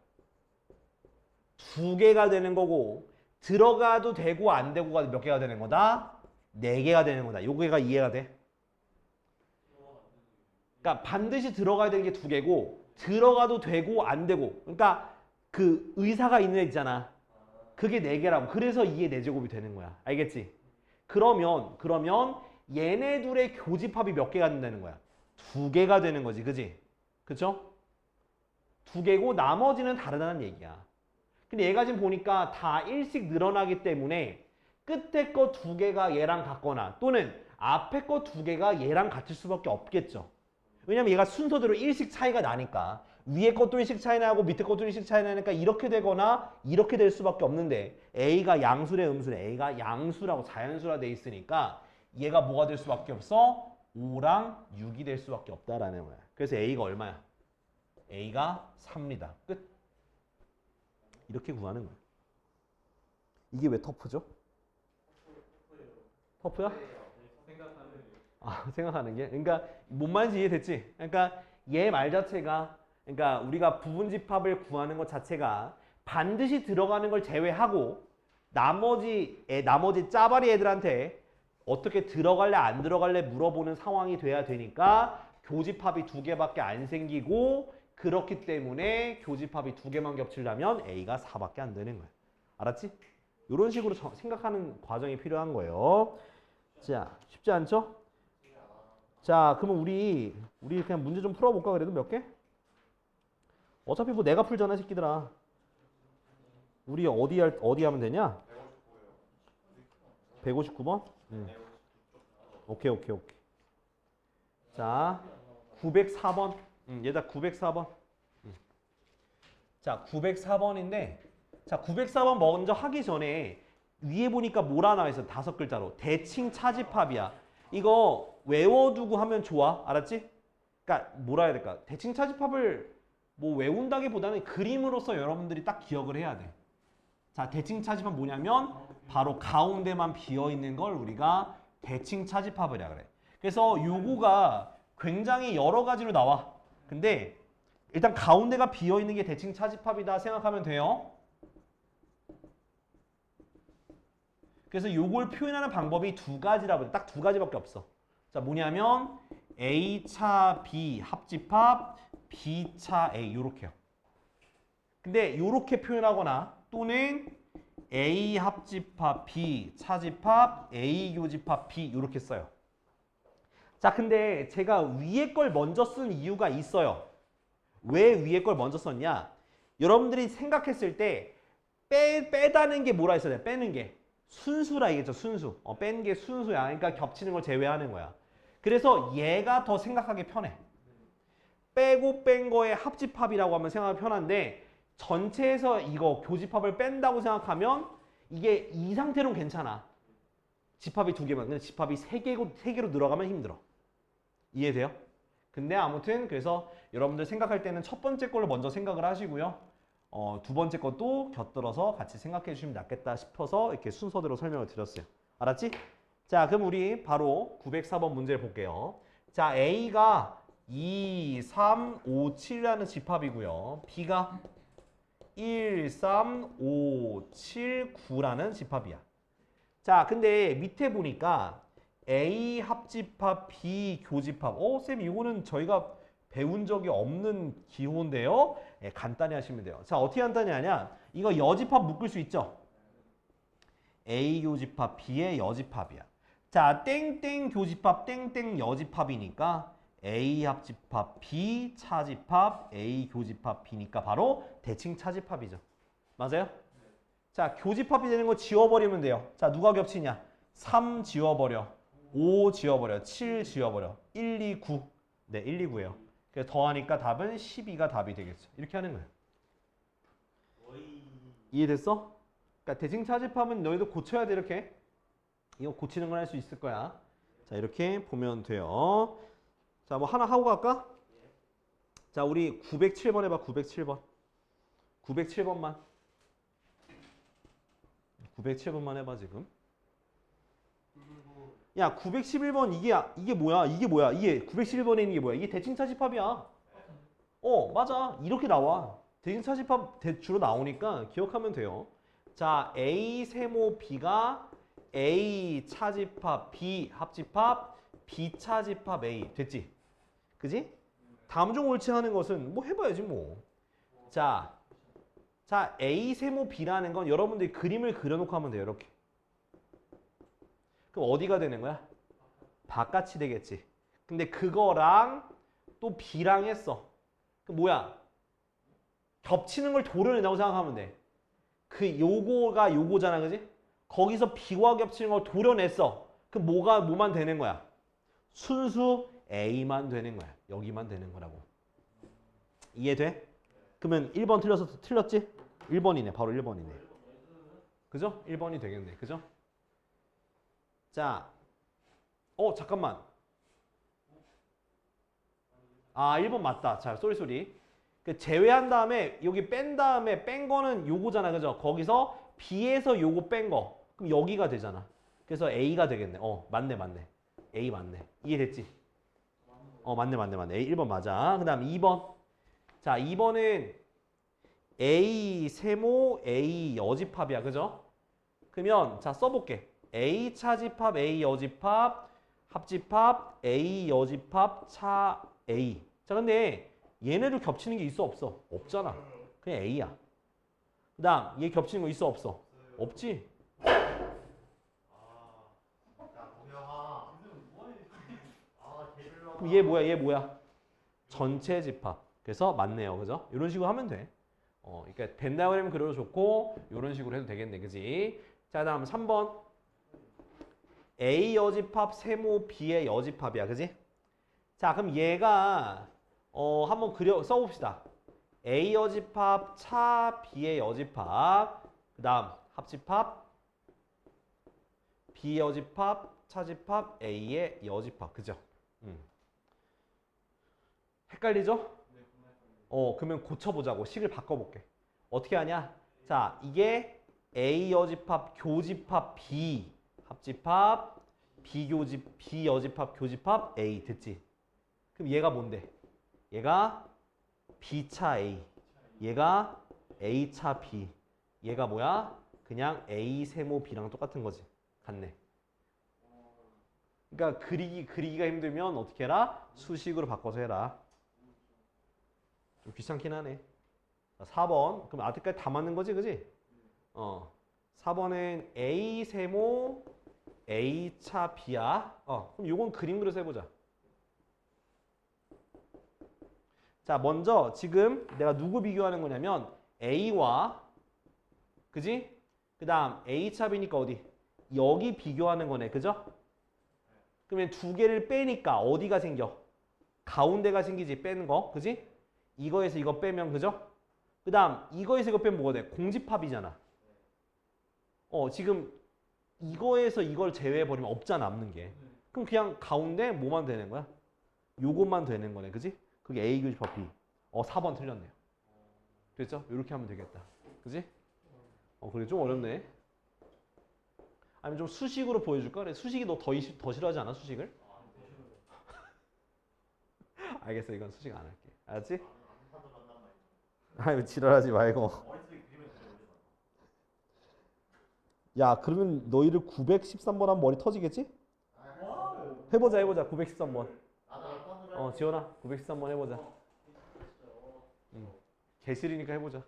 2개가 되는 거고 들어가도 되고 안 되고가 몇 개가 되는 거다? 4개가 되는 거다. 요게가 이해가 돼? 그러니까 반드시 들어가야 되는 게 2개고 들어가도 되고 안 되고 그러니까 그 의사가 있는 애 있잖아. 그게 4개라고. 그래서 2의 4제곱이 되는 거야. 알겠지? 그러면 얘네 둘의 교집합이 몇 개가 된다는 거야? 2개가 되는 거지. 그지? 그쵸? 2개고 나머지는 다르다는 얘기야. 근데 얘가 지금 보니까 다 1씩 늘어나기 때문에 끝에 거 2개가 얘랑 같거나 또는 앞에 거 2개가 얘랑 같을 수밖에 없겠죠. 왜냐면 얘가 순서대로 1씩 차이가 나니까 위에 것도 1씩 차이 나고 밑에 것도 1씩 차이 나니까 이렇게 되거나 이렇게 될 수밖에 없는데 A가 양수래 음수래. A가 양수라고 자연수라 돼 있으니까 얘가 뭐가 될 수밖에 없어? 5랑 6이 될 수밖에 없다라는 거야. 그래서 A가 얼마야? A가 3입니다. 끝. 이렇게 구하는 거야. 이게 왜 터프죠? 터프야? 생각하는 게? 그러니까 뭔 말인지 이해됐지? 그러니까 얘 말 자체가 그러니까 우리가 부분집합을 구하는 것 자체가 반드시 들어가는 걸 제외하고 나머지 짜바리 애들한테 어떻게 들어갈래 안 들어갈래 물어보는 상황이 돼야 되니까 교집합이 2개밖에 안 생기고 그렇기 때문에 교집합이 2개만 겹치려면 A가 4밖에 안 되는 거야. 알았지? 이런 식으로 생각하는 과정이 필요한 거예요. 자, 쉽지 않죠? 자, 그러면 우리 그냥 문제 좀 풀어볼까 그래도 몇 개? 어차피 뭐 내가 풀잖아, 새끼들아. 우리 어디 하면 되냐? 159번? 오케이. 자, 904번. 얘다 904번. 자, 904번인데 자, 904번 먼저 하기 전에 위에 보니까 뭐라 나와 있어? 5글자로. 대칭 차집합이야. 이거 외워두고 하면 좋아. 알았지? 그러니까 뭐라 해야 될까? 대칭 차집합을 뭐 외운다기보다는 그림으로서 여러분들이 딱 기억을 해야 돼. 자, 대칭 차집합 뭐냐면 바로 가운데만 비어 있는 걸 우리가 대칭 차집합이라 그래. 그래서 요거가 굉장히 여러 가지로 나와. 근데 일단 가운데가 비어 있는 게 대칭 차집합이다 생각하면 돼요. 그래서 요걸 표현하는 방법이 2가지라고 딱 2가지밖에 없어. 자, 뭐냐면 A차 B 합집합, B차 A 요렇게요. 근데 요렇게 표현하거나 또는 A 합집합, B 차집합, A 교집합, B 요렇게 써요. 자, 근데 제가 위에 걸 먼저 쓴 이유가 있어요. 왜 위에 걸 먼저 썼냐? 여러분들이 생각했을 때 빼다는 게 뭐라 했어야 돼? 빼는 게 순수라 이겠죠. 순수. 뺀 게 순수야. 그러니까 겹치는 걸 제외하는 거야. 그래서 얘가 더 생각하기 편해. 빼고 뺀 거에 합집합이라고 하면 생각하기 편한데 전체에서 이거 교집합을 뺀다고 생각하면 이게 이 상태로는 괜찮아. 집합이 2개만. 근데 집합이 3개로 늘어가면 힘들어. 이해돼요? 근데 아무튼 그래서 여러분들 생각할 때는 첫 번째 걸로 먼저 생각을 하시고요. 2번째 것도 곁들여서 같이 생각해 주시면 낫겠다 싶어서 이렇게 순서대로 설명을 드렸어요. 알았지? 자, 그럼 우리 바로 904번 문제를 볼게요. 자, A가 2, 3, 5, 7이라는 집합이고요. B가 1, 3, 5, 7, 9라는 집합이야. 자, 근데 밑에 보니까 A 합집합, B 교집합. 쌤 이거는 저희가 배운 적이 없는 기호인데요. 네, 간단히 하시면 돼요. 자, 어떻게 간단히 하냐? 이거 여집합 묶을 수 있죠? A 교집합, B의 여집합이야. 자, 땡땡 교집합, 땡땡 여집합이니까 A 합집합, B 차집합, A 교집합, B니까 바로 대칭 차집합이죠. 맞아요? 자, 교집합이 되는 거 지워버리면 돼요. 자, 누가 겹치냐? 3 지워버려. 5 지워버려. 7 지워버려. 1, 2, 9. 네, 1, 2, 9예요. 그래서 더하니까 답은 12가 답이 되겠죠. 이렇게 하는 거예요. 이해됐어? 그러니까 대칭 차집합은 너희도 고쳐야 돼. 이렇게. 이거 고치는 건 할 수 있을 거야. 자, 이렇게 보면 돼요. 자, 뭐 하나 하고 갈까? 자, 우리 907번 해봐. 907번. 907번만. 907번만 해봐 지금. 야, 911번 이게 뭐야? 이게 뭐야? 이게 911번에 있는 게 뭐야? 이게 대칭 차집합이야. 맞아. 이렇게 나와. 대칭 차집합 주로 나오니까 기억하면 돼요. 자, A 세모 B가 A 차집합 B 합집합 B 차집합 A 됐지? 그지? 다음 중 옳지 하는 것은 뭐 해봐야지 뭐. 자, A 세모 B라는 건 여러분들이 그림을 그려놓고 하면 돼요. 이렇게. 그럼 어디가 되는 거야? 바깥이 되겠지. 근데 그거랑 또 B랑 했어. 그 뭐야? 겹치는 걸 도려낸다고 생각하면 돼. 그 요거가 요거잖아, 그지? 거기서 B와 겹치는 걸 도려냈어. 그럼 뭐만 되는 거야? 순수 A만 되는 거야. 여기만 되는 거라고. 이해돼? 그러면 1번 틀렸지? 1번이네. 바로 1번이네. 그죠? 1번이 되겠네. 그죠? 자, 잠깐만. 1번 맞다. 자, 쏘리. 그 제외한 다음에 여기 뺀 다음에 뺀 거는 요거잖아. 그죠? 거기서 B에서 요거 뺀 거. 그럼 여기가 되잖아. 그래서 A가 되겠네. 맞네. A 맞네. 이해됐지? 맞네. A 1번 맞아. 그 다음 2번. 자, 2번은 A 세모 A 여집합이야. 그죠? 그러면 자, 써볼게. A 차집합 A 여집합 합집합 A 여집합 차 A. 자, 근데 얘네들 겹치는 게 있어 없어? 없잖아. 그냥 A야. 그 다음 얘 겹치는 거 있어 없어? 없지. 그럼 얘 뭐야? 전체 집합. 그래서 맞네요. 그죠? 이런 식으로 하면 돼. 그러니까 된다 그러면 그래도 좋고 이런 식으로 해도 되겠네. 그지? 자, 다음 3번. A 여집합 세모 B의 여집합이야. 그지? 자, 그럼 얘가 한번 써봅시다. A 여집합 차 B의 여집합 그 다음 합집합 B 여집합 차집합 A의 여집합 그죠? 헷갈리죠? 그러면 고쳐보자고. 식을 바꿔볼게. 어떻게 하냐? 자, 이게 A 여집합 교집합 B 합집합 B 여집합 교집합 A 됐지? 그럼 얘가 뭔데? 얘가 B차 A 얘가 A차 B 얘가 뭐야? 그냥 A 세모 B랑 똑같은 거지. 같네. 그러니까 그리기가 힘들면 어떻게 해라? 수식으로 바꿔서 해라. 좀 귀찮긴 하네. 자, 4번. 그럼 아직까지 다 맞는 거지, 그지? 4번은 A 세모 A차 B야. 그럼 요건 그림 그려서 해보자. 자, 먼저 지금 내가 누구 비교하는 거냐면 A와 그지? 그 다음 A차 B니까 어디? 여기 비교하는 거네. 그죠? 그러면 두 개를 빼니까 어디가 생겨? 가운데가 생기지. 빼는 거. 그지? 이거에서 이거 빼면 그죠? 그 다음 이거에서 이거 빼면 뭐가 돼? 공집합이잖아. 지금 이거에서 이걸 제외해버리면 없잖아. 남는 게. 그럼 그냥 가운데 뭐만 되는 거야? 요것만 되는 거네. 그지? 그게 A 교집합 B. 4번 틀렸네요. 됐죠? 이렇게 하면 되겠다. 그지? 그래 좀 어렵네. 아니면 좀 수식으로 보여줄까? 그래 수식이 너 더 싫어하지 않아? 수식을? 알겠어. 이건 수식 안 할게. 알았지? 아유 지랄하지 말고. 야 그러면 너희를 913번 하면 머리 터지겠지? 해보자 913번. 지원아 913번 해보자. 개실이니까 해보자.